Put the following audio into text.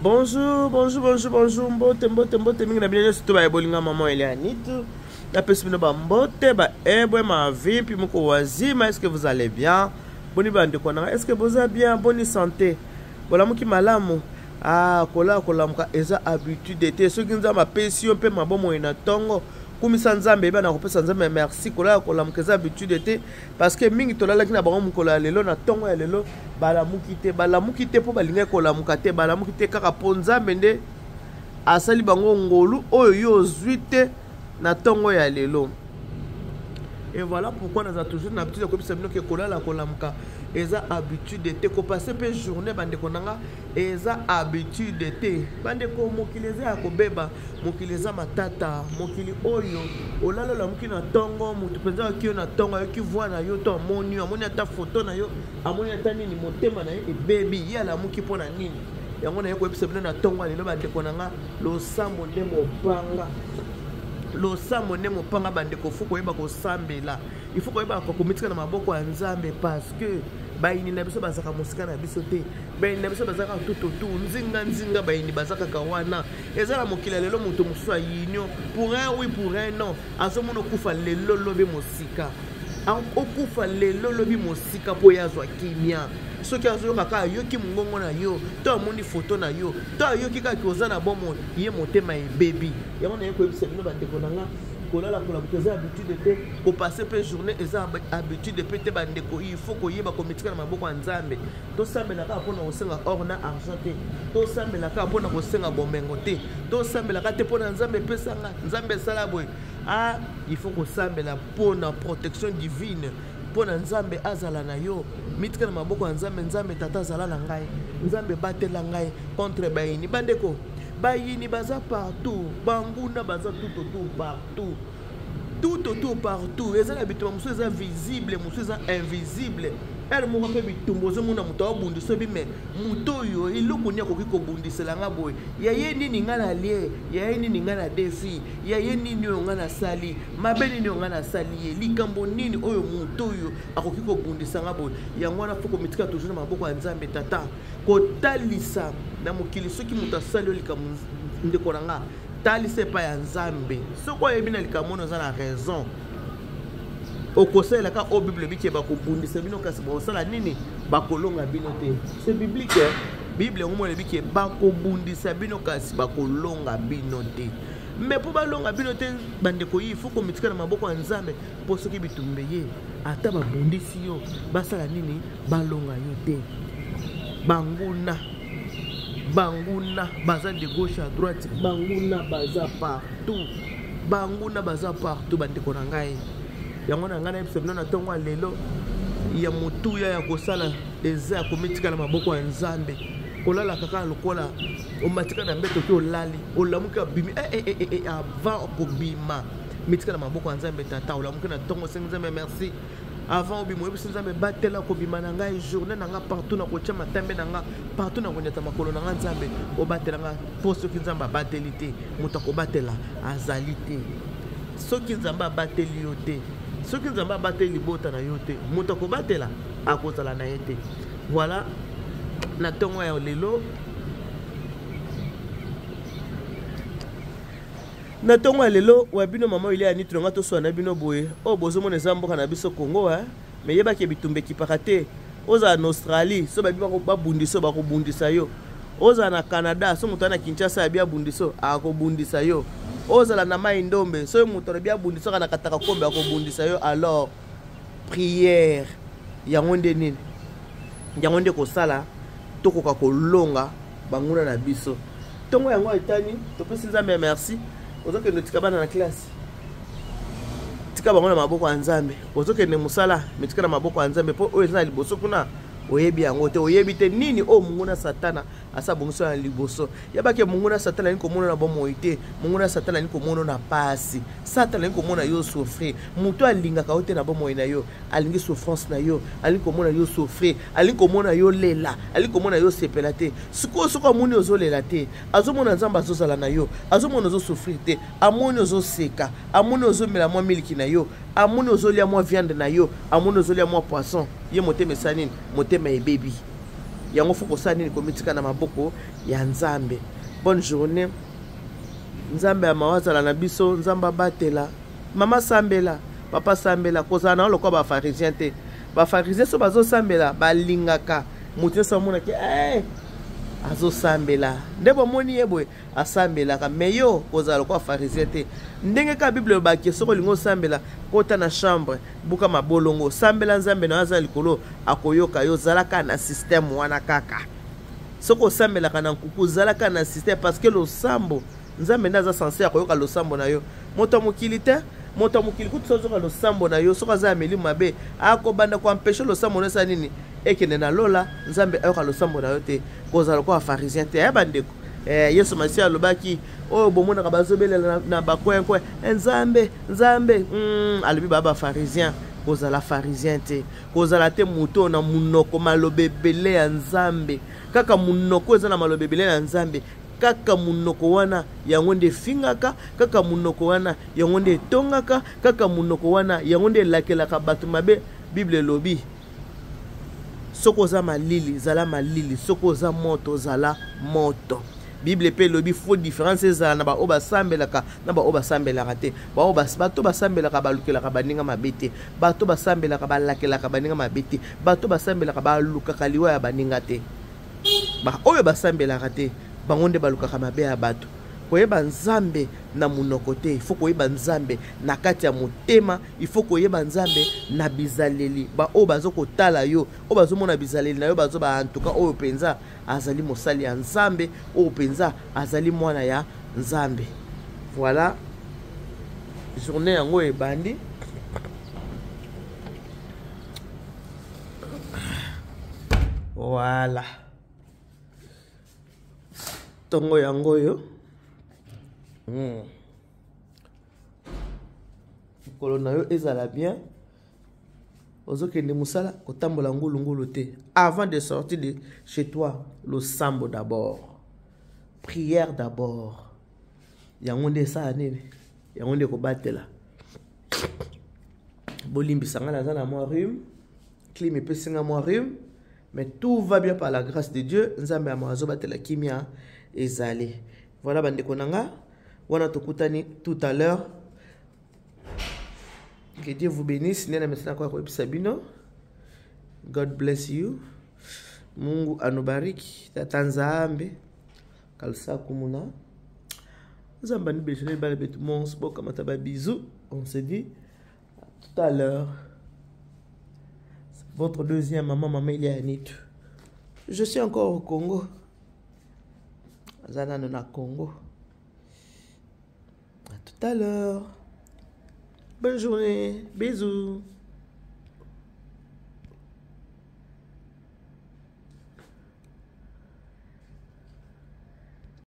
Bonjour, mbote mingi na bino surtout ba ebolinga maman Elianitu. La personne ba mbote ba ebwe ma vie puis moko wazima, est-ce que vous allez bien? Boni bande kona, est-ce que vous allez bien? Bonne santé. Bola muki malamu. Ah, kola muka eza habitude te. Ceux qui nous a ma pension pe mabomo ina tongo. Kumisa nzambe ba na kopesa nzambe merci kola muka eza habitude te parce que mingi tolala kina bango mukola lelo na tongo ya lelo bala muki te po balinga kola muka te bala muki te kaka ponza mende asali bango ngolu oyo yo zuite na tongo ya lelo. Et voilà pourquoi nous avons toujours l'habitude de kola muka eza habitude te ko passer pe journée bande konanga eza habitude te bande ko mokileza ya kobeba mokileza matata mokili oyo olala la mukina tongo mutu penza ki na tongo yo ki voix na yo to amoni ata photo na yo amoni ata nini motema na yo e baby ya la muki pona nini yango na yo ko episode na tongo lelo bande konanga lo sambo de mopanga lo sambo ne mopanga bande ko fuko yeba ko sambela il faut ko yeba ko komitika na maboko ya nzambe parce que bayini na biso bazaka musika na biso te bayini na biso bazaka tututu nzinga bayini bazaka kawana ezala mokila lelo muto mususu ayinyo pour un oui pour un non azomono kufa lelo lobi musika okufa lelo lobi musika po yazwa kimia soki azoyoka kaka yoki mongongo na yo to amoni foto na yo to ayoki kaka oza na bomo ye motema ebebi yango na ye koyebisa bino bandeko na nga kolala eza habitude te kopase pe journée eza habitude pe te bandeko il faut koyeba komitika na maboko ya nzambe tosambela kaka mpona kosenga or na argent te tosambela kaka mpona kosenga bomengo te tosambela kaka te mpona nzambe epesanga nzambe esala boye il faut kosambela mpona protection divine mpona nzambe azala na yo mitika na maboko ya nzambe tata azala na ngai nzambe batela ngai contre bayini bandeko bayini baza partout banguna baza tout partout eza na bitumba mosusu eza visible mosusu eza invisible ere moko mpe bitumba ozomona moto abundisa obi me moto oyo eloko nini akoki kobundisela nga boye yaye nini nga na lie yaye nini nga na defi yaye nini oyo nga nasali mabe nini oyo nga nasali ye likambo nini oyo moto oyo akoki kobundisa nga boye yango wana fo komitika toujours na maboko ya nzambe tata kotalisa na mokili soki moto asali oyo likambo ndeko na nga talisa epa ya nzambe soko oyebi na likambo oyo oza na raison okosalela ka o bible biki bakobundisa bino kasi bakosala nini bakolonga bino te c'est biblique bible yango mona biki bakobundisa bino kasi bakolonga bino te mais po balonga bino te bandeko yi faut komitika na maboko ya nzambe po soki bitumbe ye ata babundisi yo basala nini balonga yo te banguna baza de gauche à droite banguna baza partout bandeko na ngai yango na ngai na episode na tongo lelo ya motuya ya kosala eza ya komitika na maboko ya nzambe kolala kaka lokola omatika na mbeto ke olali olamuki abimi avant kobima mitika na maboko ya nzambe tata olamuki na tongo sengi nzambe merci avant obimo yebisi nzambe batela kobima na ngai journée na nga partout na kotia matambe na nga partout na konyata makolo na nga nzambe obatela nga po soki nzambe abateli te moto akobatela azali te soki nzambe abateli yo te soki nzambe abateli libota na yo te moto akobatela akozala na ye te voilà na tongo ya lelo na tongo ya lelo wa bino mama ile ya nitro nga to so na bino boye o bozomona eza mboka na biso Congo mais yebaki bitumbe kipaka te oza na Australie so babi babundisa bakobundisa yo oza na Canada so moto na Kinshasa ya bia bundiso akobundisa yo ozala na mai ndombe so moto na bia bundiso kana kataka kombe akobundisa yo alors prière yango nde nini yango nde kosala tokoka kolonga banguna na biso tongo yango etani topesi nzambe merci ozokende tika bana na classe tika bango na maboko ya nzambe ozokende musala mitika na maboko ya nzambe po oyo eza na liboso kuna oyebi yango te oyebi te nini o munguna satana asa bongiso na liboso yabake munguna satana ni komona na bomoi te munguna satana ni komona na pasi satana ni komona yo souffrir muto alingaka ote na bomoi na yo alingi souffrance na yo alingi komona yo souffrir alingi komona yo lela alingi komona yo sepela te siko amoni ozolela te azomona nzamba azozala na yo azomona ozo souffrir te amoni ozoseka amoni ozomela mwa miliki na yo amoni ozolia mwa viande na yo amoni ozolia mwa poisson ye motema esanini motema ebebi yango faut kosala nini komitika na maboko ya nzambe. Bonne journée. Nzambe ya mawazala na biso, nzamba batela. Mama sambela, papa sambela, kozala na lokwa ba pharisien te. Ba pharisien so bazo sambela, balingaka. Mutu so mona ke azo sambela. Ndebo moni yebwe asambela ka meyo kozala lokwa pharisien te. Ndenge ka Bible ba ke soko lingo sambela kota na chambre buka mabolongo sambela nzambe na aza likolo akoyoka yo zalaka na système wana kaka. Soko sambela kana nkuku zalaka na système parce que le sambo nzambe naza censé akoyoka lo sambo na yo. Moto mokili te, moto mokili kutu sozoka lo sambo na yo soka za ameli mabe akobanda ko empêcher lo sambo na sa nini ekene na lola nzambe ayoka lo sambo na yo te kozala ko pharisien te ya bandeko. Yesu Masia lobaki oyo bomona ka bazobelela na bakwenkwe nzambe alobi baba pharisien kozala pharisien te kozala te muto na munoko malobebele ya nzambe kaka munoko eza na malobebele ya nzambe kaka munoko wana yango nde fingaka kaka munoko wana yango nde tongaka kaka munoko wana yango nde lakelaka bato mabe. Bible lobi soko za malili zala malili soko za moto zala moto. Bible pe lobi faut différence za na ba oba sambelaka na ba oba sambelaka te ba oba bato basambelaka balukelaka baninga mabete bato basambelaka balakelaka baninga mabete bato basambelaka balukaka liwa ya baninga te ba oyo basambelaka te bango nde balukaka mabe ya bato. Koyeba nzambe na munoko te, il faut koyeba nzambe na kati ya motema, il faut koyeba nzambe na bizaleli. Ba o bazo kotala yo, o bazo mona bizaleli na yo bazo ba en tout cas o penza azali mosali ya nzambe, o penza azali mwana ya nzambe. Voilà. Journée yango ebandi. Voilà. Tongo yango yo. Kolona yo ezala bien. Ozokende musala kotambola ngulu ngulu te. Avant de sortir de chez toi, le sambo d'abord. Prière d'abord. Yango nde sa nini? Yango nde ko batela. Bolimbi sangana za na moi rhume. Clim pe singa moi rhume. Mais tout va bien par la grâce de Dieu. Nzambe amazo batela kimia ezali. Voilà bandeko nanga. Wana tokutani tout à l'heure. Que Dieu vous bénisse. Nena maintenant kwa Sabino. God bless you. Mungu anubariki. Tatanzambe. Kalsa kumuna. Zambani bejele balabet mons boka mataba bisous. On se dit à tout à l'heure. Votre deuxième maman Elianit. Je suis encore au Congo. Zana na Congo. À tout à l'heure. Bonne journée. Bisous.